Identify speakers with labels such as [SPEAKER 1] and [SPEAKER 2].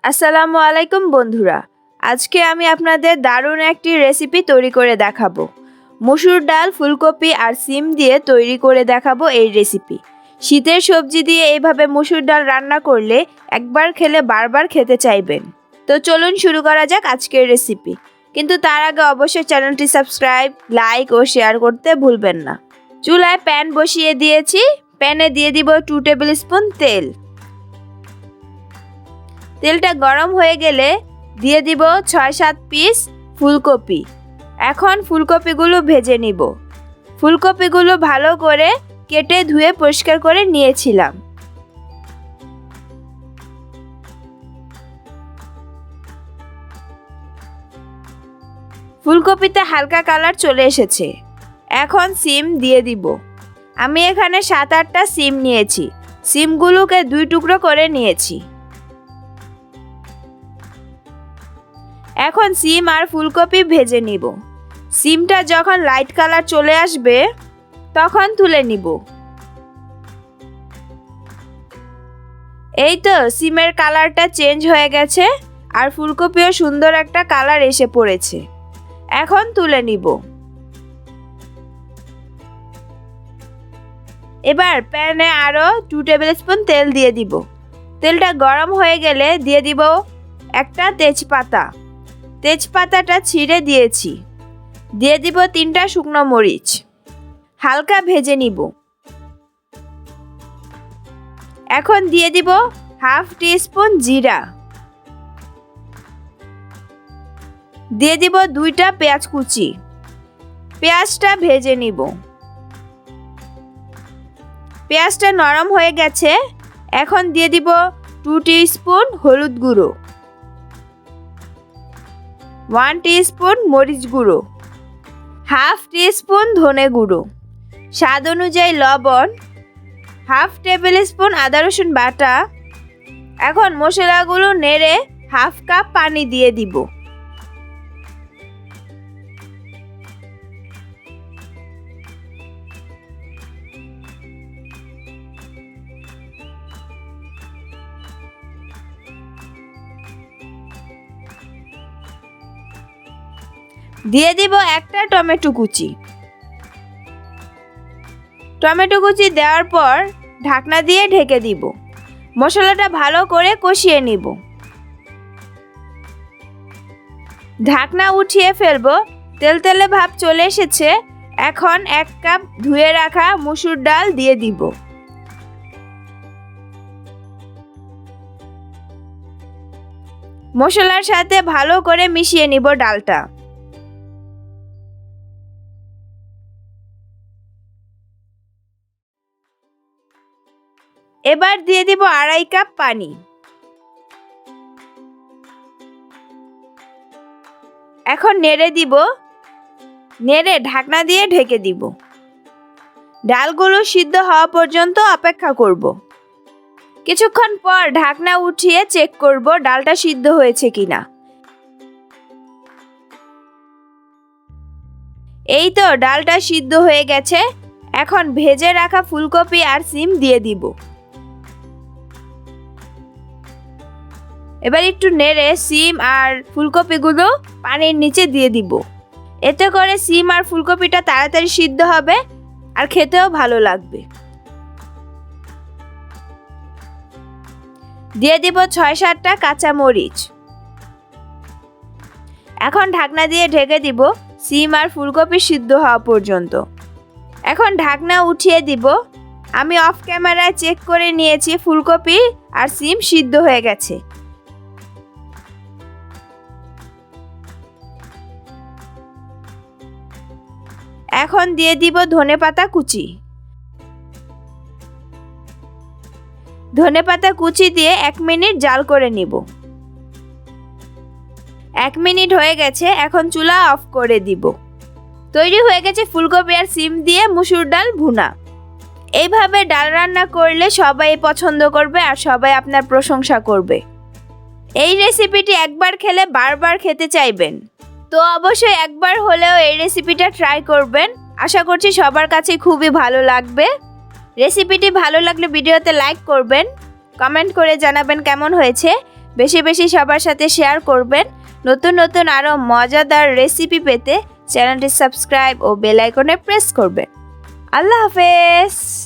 [SPEAKER 1] আসসালামু আলাইকুম বন্ধুরা, আজকে আমি আপনাদের দারুণ একটি রেসিপি তৈরি করে দেখাবো। মসুর ডাল, ফুলকপি আর সিম দিয়ে তৈরি করে দেখাবো এই রেসিপি। শীতের সবজি দিয়ে এইভাবে মসুর ডাল রান্না করলে একবার খেলে বারবার খেতে চাইবেন। তো চলুন শুরু করা যাক আজকের রেসিপি। কিন্তু তার আগে অবশ্যই চ্যানেলটি সাবস্ক্রাইব, লাইক ও শেয়ার করতে ভুলবেন না। চুলায় প্যান বসিয়ে দিয়েছি। প্যানে দিয়ে দিব 2 টেবিল স্পুন তেল। তেলটা গরম হয়ে গেলে দিয়ে দিব 6-7 পিস ফুলকপি। এখন ফুলকপিগুলো ভেজে নিব। ফুলকপিগুলো ভালো করে কেটে ধুয়ে পরিষ্কার করে নিয়েছিলাম। ফুলকপিতে হালকা কালার চলে এসেছে। এখন সিম দিয়ে দিব। আমি এখানে 7-8টা সিম নিয়েছি। সিমগুলোকে 2 টুকরো করে নিয়েছি। এখন সিম আর ফুলকপি ভেজে নিব। সিমটা যখন লাইট কালার চলে আসবে তখন তুলে নিব। এই তো সিমের কালারটা চেঞ্জ হয়ে গেছে আর ফুলকপিও সুন্দর একটা কালার এসে পড়েছে। এখন তুলে নিব। এবার প্যানে আরও 2 টেবিল স্পুন তেল দিয়ে দিব। তেলটা গরম হয়ে গেলে দিয়ে দিব একটা তেজপাতা। তেজপাতাটা ছিঁড়ে দিয়েছি। দিয়ে দিব 3টা শুকনো মরিচ। হালকা ভেজে নিব। এখন দিয়ে দিব 1/2 টিস্পুন জিরা। দিয়ে দিব 2টা পেঁয়াজ কুচি। পেঁয়াজটা ভেজে নিব। পেঁয়াজটা নরম হয়ে গেছে। এখন দিয়ে দিব 2 টিস্পুন হলুদ গুঁড়ো, 1 টিস্পুন মরিচ গুঁড়ো, 1/2 টিস্পুন ধনে গুঁড়ো, স্বাদ অনুযায়ী লবণ, 1/2 টেবিল স্পুন আদা রসুন বাটা। এখন মশলাগুলো নেড়ে 1/2 কাপ পানি দিয়ে দিব। দিয়ে দিব একটা টমেটো কুচি। টমেটো কুচি দেওয়ার পর ঢাকনা দিয়ে ঢেকে দিব। মশলাটা ভালো করে কষিয়ে নিব। ঢাকনা উঠিয়ে ফেলবো। তেলতেলে ভাব চলে এসেছে। এখন 1 কাপ ধুয়ে রাখা মসুর ডাল দিয়ে দিব। মশলার সাথে ভালো করে মিশিয়ে নিব ডালটা। এবার দিয়ে দিব 2.5 কাপ পানি। এখন নেড়ে দিব। নেড়ে ঢাকনা দিয়ে ঢেকে দিব। ডালগুলো সিদ্ধ হওয়া পর্যন্ত অপেক্ষা করব। কিছুক্ষণ পর ঢাকনা উঠিয়ে চেক করব ডালটা সিদ্ধ হয়েছে কিনা। এই তো ডালটা সিদ্ধ হয়ে গেছে। এখন ভেজে রাখা ফুলকপি আর সিম দিয়ে দিব। এবার একটু নেড়ে সিম আর ফুলকপিগুলো পানির নিচে দিয়ে দিব। এতে করে সিম আর ফুলকপিটা তাড়াতাড়ি সিদ্ধ হবে আর খেতেও ভালো লাগবে। দিয়ে দিব 6-7টা কাঁচা মরিচ। এখন ঢাকনা দিয়ে ঢেকে দিব সিম আর ফুলকপি সিদ্ধ হওয়া পর্যন্ত। এখন ঢাকনা উঠিয়ে দিব। আমি অফ ক্যামেরায় চেক করে নিয়েছি ফুলকপি আর সিম সিদ্ধ হয়ে গেছে। এখন দিয়ে দিব ধনেপাতা কুচি। ধনেপাতা কুচি দিয়ে 1 মিনিট জাল করে নিব। 1 মিনিট হয়ে গেছে। এখন চুলা অফ করে দিব। তৈরি হয়ে গেছে ফুলকপি আর সিম দিয়ে মসুর ডাল ভুনা। এইভাবে ডাল রান্না করলে সবাই পছন্দ করবে আর সবাই আপনার প্রশংসা করবে। এই রেসিপিটি একবার খেলে বারবার খেতে চাইবেন। তো অবশ্যই একবার হলেও এই রেসিপিটা ট্রাই করবেন। আশা করছি সবার কাছে খুবই ভালো লাগবে। রেসিপিটি ভালো লাগলে ভিডিওতে লাইক করবেন, কমেন্ট করে জানাবেন কেমন হয়েছে। বেশি বেশি সবার সাথে শেয়ার করবেন। নতুন নতুন আরও মজাদার রেসিপি পেতে চ্যানেলটি সাবস্ক্রাইব ও বেল আইকনে প্রেস করবেন। আল্লাহ হাফেজ।